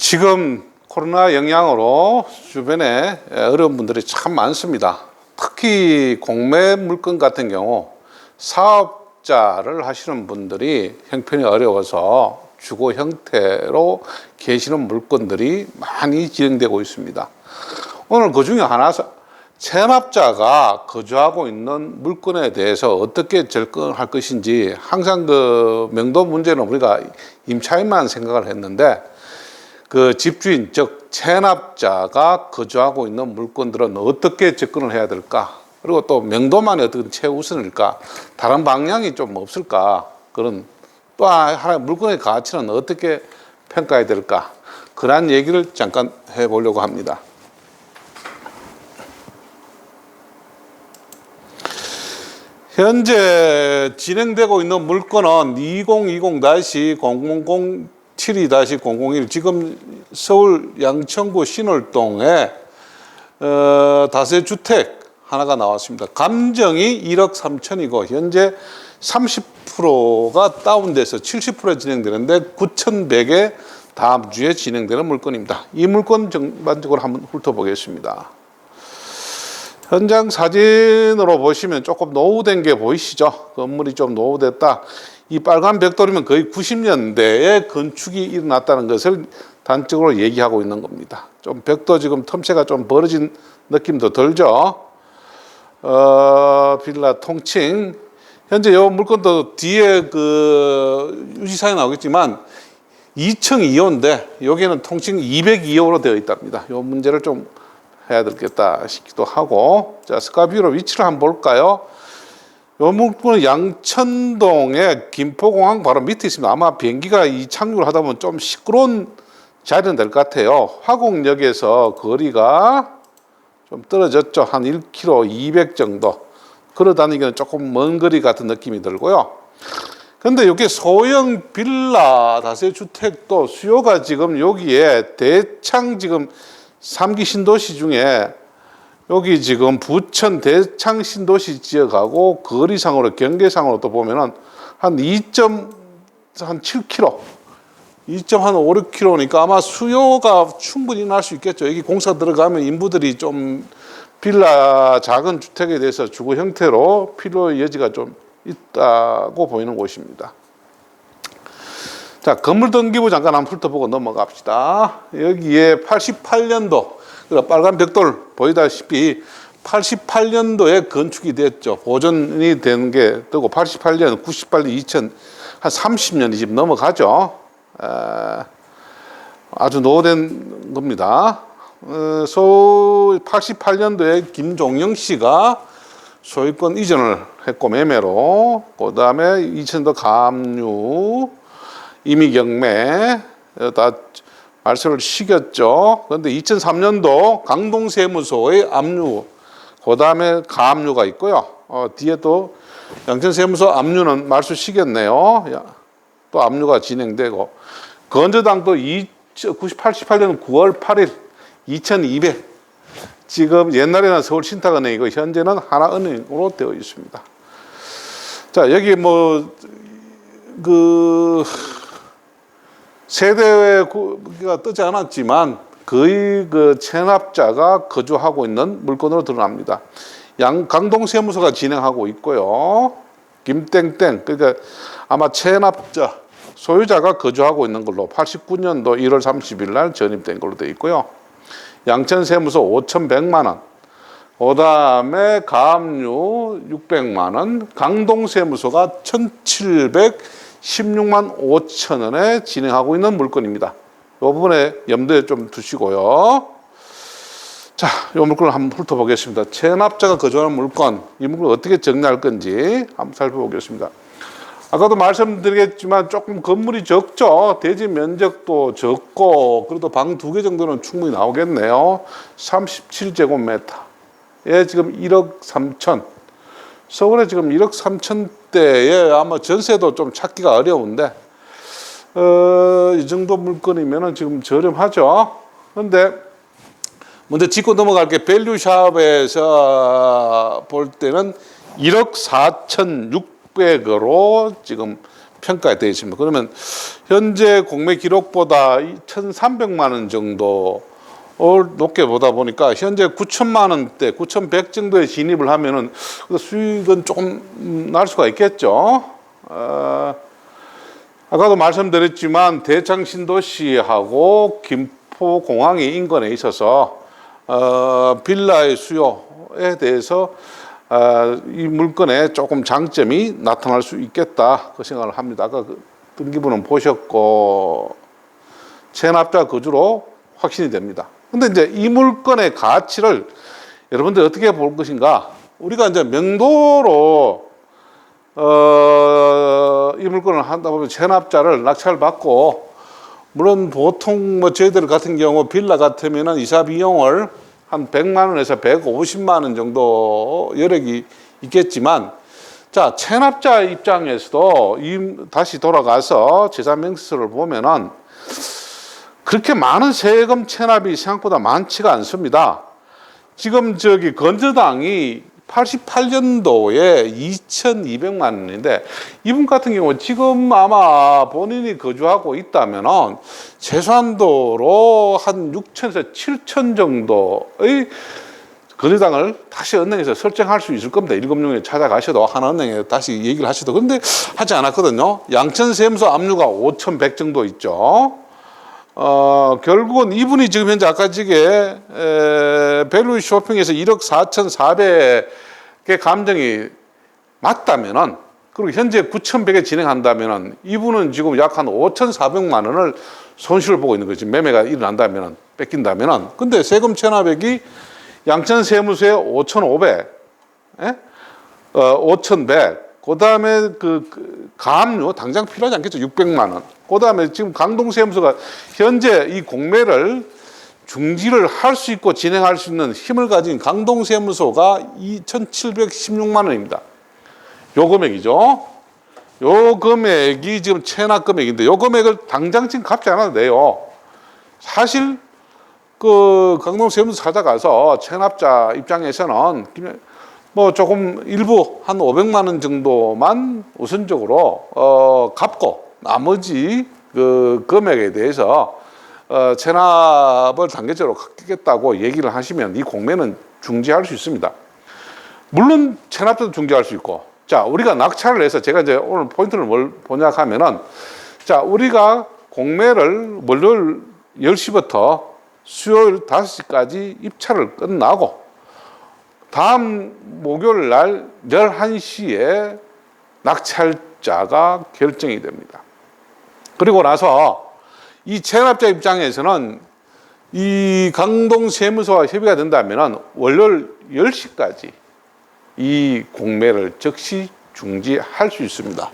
지금 코로나 영향으로 주변에 어려운 분들이 참 많습니다. 특히 공매 물건 같은 경우 사업자를 하시는 분들이 형편이 어려워서 주거 형태로 계시는 물건들이 많이 진행되고 있습니다. 오늘 그 중에 하나, 체납자가 거주하고 있는 물건에 대해서 어떻게 접근할 것인지, 항상 그 명도 문제는 우리가 임차인만 생각을 했는데, 그 집주인, 즉 체납자가 거주하고 있는 물건들은 어떻게 접근을 해야 될까? 그리고 또 명도만이 어떻게 최우선일까? 다른 방향이 좀 없을까? 그런 또 하나의 물건의 가치는 어떻게 평가해야 될까? 그런 얘기를 잠깐 해보려고 합니다. 현재 진행되고 있는 물건은 2020-00-001 지금 서울 양천구 신월동에 다세주택 하나가 나왔습니다. 감정이 1억 3천이고 현재 30%가 다운돼서 70%에 진행되는데 9,100에 다음 주에 진행되는 물건입니다. 이 물건 전반적으로 한번 훑어보겠습니다. 현장 사진으로 보시면 조금 노후된 게 보이시죠? 건물이 좀 노후됐다. 이 빨간 벽돌이면 거의 90년대에 건축이 일어났다는 것을 단적으로 얘기하고 있는 겁니다. 좀 벽도 지금 틈새가 좀 벌어진 느낌도 들죠? 빌라 통칭. 현재 이 물건도 뒤에 그 유지사에 나오겠지만 2002호인데 여기는 통칭 202호로 되어 있답니다. 이 문제를 좀 해야 되겠다 싶기도 하고. 자, 스카이뷰로 위치를 한번 볼까요? 요 물건은 양천동의 김포공항 바로 밑에 있습니다. 아마 비행기가 이 착륙을 하다 보면 좀 시끄러운 자리는 될 것 같아요. 화곡역에서 거리가 좀 떨어졌죠. 한 1km 200 정도. 걸어 다니기는 조금 먼 거리 같은 느낌이 들고요. 근데 여기 소형 빌라 다세주택도 수요가 지금 여기에 대창 지금 3기 신도시 중에 여기 지금 부천 대창 신도시 지역하고 거리상으로 경계상으로 또 보면은 한 2.7km, 2.5, 6km니까 아마 수요가 충분히 날 수 있겠죠. 여기 공사 들어가면 인부들이 좀 빌라 작은 주택에 대해서 주거 형태로 필요의 여지가 좀 있다고 보이는 곳입니다. 자, 건물 등기부 잠깐 한번 훑어보고 넘어갑시다. 여기에 88년도, 그러니까 빨간 벽돌 보이다시피 88년도에 건축이 됐죠. 보존이 된 게 뜨고 88년, 98년, 2000, 한 30년이 지금 넘어가죠. 아주 노후된 겁니다. 88년도에 김종영 씨가 소유권 이전을 했고 매매로, 그 다음에 2000년도 가압류, 임의경매 다 말소를 시켰죠. 그런데 2003년도 강동세무소의 압류, 그 다음에 가압류가 있고요. 뒤에 또 양천세무소 압류는 말소 시켰네요. 또 압류가 진행되고, 건저당도 88년 9월 8일 2200, 지금 옛날에는 서울신탁은행이고 현재는 하나은행으로 되어 있습니다. 자, 여기 세대가 뜨지 않았지만 거의 그 체납자가 거주하고 있는 물건으로 드러납니다. 강동세무소가 진행하고 있고요. 김땡땡, 그러니까 아마 체납자, 소유자가 거주하고 있는 걸로 89년도 1월 30일 날 전입된 걸로 되어 있고요. 양천세무소 5,100만 원, 그 다음에 가압류 600만 원, 강동세무소가 1,716만 5천 원에 진행하고 있는 물건입니다. 이 부분에 염두에 좀 두시고요. 자, 이 물건을 한번 훑어보겠습니다. 체납자가 거주하는 물건, 이 물건을 어떻게 정리할 건지 한번 살펴보겠습니다. 아까도 말씀드리겠지만 조금 건물이 적죠. 대지 면적도 적고, 그래도 방 2개 정도는 충분히 나오겠네요. 37제곱미터에 지금 1억 3천. 서울에 지금 1억 3천대에 아마 전세도 좀 찾기가 어려운데, 이 정도 물건이면은 지금 저렴하죠. 그런데 먼저 짚고 넘어갈게. 밸류샵에서 볼 때는 1억 4,600으로 지금 평가가 되어 있습니다. 그러면 현재 공매 기록보다 1,300만 원 정도 높게 보다 보니까 현재 9천만 원대, 9,100 정도에 진입을 하면은 수익은 조금 날 수가 있겠죠. 아까도 말씀드렸지만 대창 신도시하고 김포공항이 인근에 있어서 빌라의 수요에 대해서 이 물건에 조금 장점이 나타날 수 있겠다 그 생각을 합니다. 아까 그 등기부는 보셨고 체납자 거주로 확신이 됩니다. 근데 이제 이 물건의 가치를 여러분들 어떻게 볼 것인가? 우리가 이제 명도로 이 물건을 한다 보면 체납자를 낙찰 받고, 물론 보통 뭐 저희들 같은 경우 빌라 같으면은 이사 비용을 한 100만 원에서 150만 원 정도 여력이 있겠지만, 자, 체납자 입장에서도 다시 돌아가서 재산명세서를 보면은 그렇게 많은 세금 체납이 생각보다 많지가 않습니다. 지금 저기 건저당이 88년도에 2,200만 원인데, 이분 같은 경우 지금 아마 본인이 거주하고 있다면은 최소한도로 한 6천에서 7천 정도의 건저당을 다시 은행에서 설정할 수 있을 겁니다. 일금융에 찾아가셔도 하나은행에 다시 얘기를 하셔도. 그런데 하지 않았거든요. 양천세무서 압류가 5,100 정도 있죠. 결국은 이분이 지금 현재 아까 지게 밸류 쇼핑에서 1억 4,400의 감정이 맞다면은, 그리고 현재 9,100에 진행한다면은 이분은 지금 약 한 5,400만 원을 손실을 보고 있는 거지. 매매가 일어난다면은, 뺏긴다면은. 근데 세금 체납액이 양천세무서에 5,500, 5,100. 그 다음에 그 가압류 당장 필요하지 않겠죠. 600만 원. 그 다음에 지금 강동세무서가 현재 이 공매를 중지를 할 수 있고 진행할 수 있는 힘을 가진 강동세무서가 2,716만 원입니다. 요 금액이죠. 요 금액이 지금 체납 금액인데, 요 금액을 당장 지금 갚지 않아도 돼요. 사실 그 강동세무서 찾아가서 체납자 입장에서는 뭐 조금 일부 한 500만 원 정도만 우선적으로 갚고 나머지 그 금액에 대해서 체납을 단계적으로 갚겠다고 얘기를 하시면 이 공매는 중지할 수 있습니다. 물론 체납도 중지할 수 있고, 자, 우리가 낙찰을 해서 제가 이제 오늘 포인트를 뭘 보냐 하면은, 자, 우리가 공매를 월요일 10시부터 수요일 5시까지 입찰을 끝나고 다음 목요일 날 11시에 낙찰자가 결정이 됩니다. 그리고 나서 이 체납자 입장에서는 이 강동세무서와 협의가 된다면 월요일 10시까지 이 공매를 즉시 중지할 수 있습니다.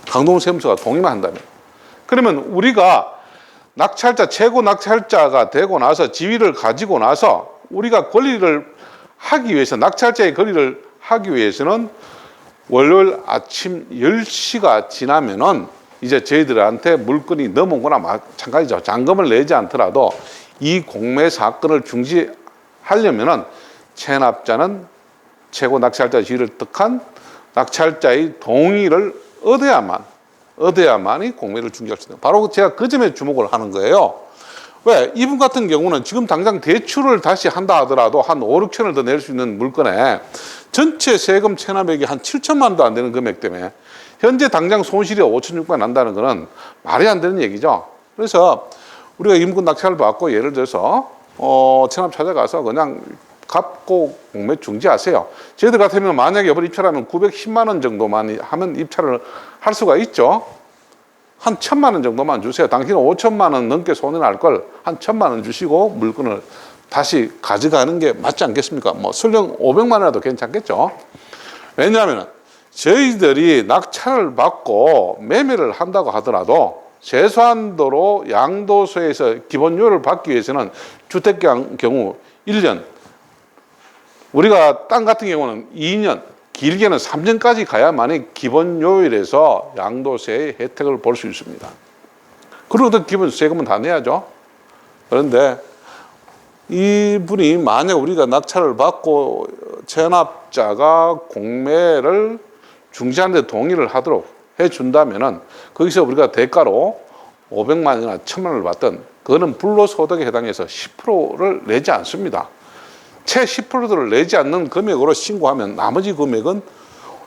강동세무서가 동의만 한다면. 그러면 우리가 낙찰자, 최고 낙찰자가 되고 나서 지위를 가지고 나서 우리가 권리를 하기 위해서, 낙찰자의 권리를 하기 위해서는 월요일 아침 10시가 지나면은 이제 저희들한테 물건이 넘어온 거나 마찬가지죠. 잔금을 내지 않더라도 이 공매 사건을 중지하려면은 체납자는 최고 낙찰자 지위를 득한 낙찰자의 동의를 얻어야만이 공매를 중지할 수 있다. 바로 제가 그 점에 주목을 하는 거예요. 왜? 이분 같은 경우는 지금 당장 대출을 다시 한다 하더라도 한 5, 6천을 더 낼 수 있는 물건에 전체 세금 체납액이 한 7천만 원도 안 되는 금액 때문에 현재 당장 손실이 5,600만 난다는 거는 말이 안 되는 얘기죠. 그래서 우리가 임금 낙찰을 받고 예를 들어서 체납 찾아가서 그냥 갚고 공매 중지하세요. 저희들 같으면 만약에 이번 입찰하면 910만 원 정도만 하면 입찰을 할 수가 있죠. 한 1,000만 원 정도만 주세요. 당신은 5천만 원 넘게 손해 날 걸 한 1,000만 원 주시고 물건을 다시 가져가는 게 맞지 않겠습니까? 뭐 설령 500만 원이라도 괜찮겠죠. 왜냐하면 저희들이 낙찰을 받고 매매를 한다고 하더라도 최소한도로 양도소에서 기본료를 받기 위해서는 주택 경우 1년, 우리가 땅 같은 경우는 2년, 길게는 3년까지 가야만이 기본요일에서 양도세의 혜택을 볼 수 있습니다. 그리고 또 기본 세금은 다 내야죠. 그런데 이분이 만약 우리가 낙찰을 받고 체납자가 공매를 중지하는 데 동의를 하도록 준다면은 거기서 우리가 대가로 500만 원이나 1000만 원을 받던 그거는 불로소득에 해당해서 10%를 내지 않습니다. 채 10%를 내지 않는 금액으로 신고하면 나머지 금액은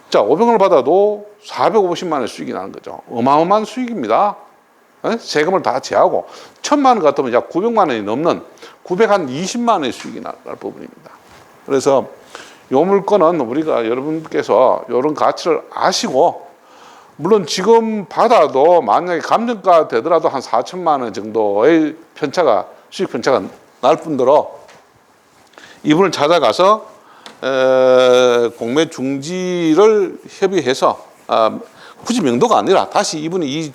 자 500원을 받아도 450만 원의 수익이 나는 거죠. 어마어마한 수익입니다. 세금을 다 제하고 1000만 원 같으면 약 900만 원이 넘는 920만 원의 수익이 날 부분입니다. 그래서 요 물건은 우리가 여러분께서 이런 가치를 아시고 물론 지금 받아도 만약에 감정가 되더라도 한 4천만 원 정도의 편차가 수익 편차가 날 뿐더러 이분을 찾아가서 공매 중지를 협의해서 굳이 명도가 아니라 다시 이분이 이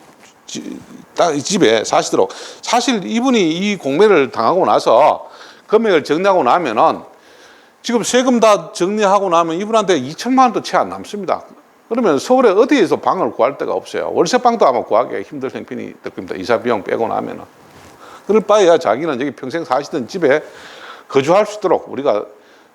집에 사시도록 사실 이분이 이 공매를 당하고 나서 금액을 정리하고 나면은 지금 세금 다 정리하고 나면 이분한테 2천만 원도 채 안 남습니다. 그러면 서울에 어디에서 방을 구할 데가 없어요. 월세방도 아마 구하기 힘들 형편이 될 겁니다. 이사 비용 빼고 나면은. 그럴 바에야 자기는 여기 평생 사시던 집에 거주할 수 있도록 우리가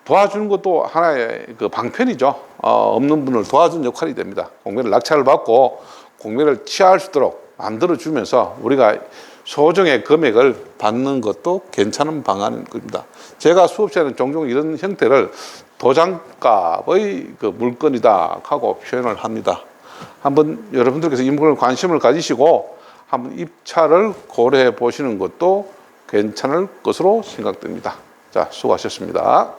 도와주는 것도 하나의 그 방편이죠. 없는 분을 도와주는 역할이 됩니다. 공매를 낙찰을 받고 공매를 취하할 수 있도록 만들어주면서 우리가 소정의 금액을 받는 것도 괜찮은 방안인 겁니다. 제가 수업 시간에 종종 이런 형태를 도장값의 그 물건이다 하고 표현을 합니다. 한번 여러분들께서 이 물건에 관심을 가지시고 한번 입찰을 고려해 보시는 것도 괜찮을 것으로 생각됩니다. 자, 수고하셨습니다.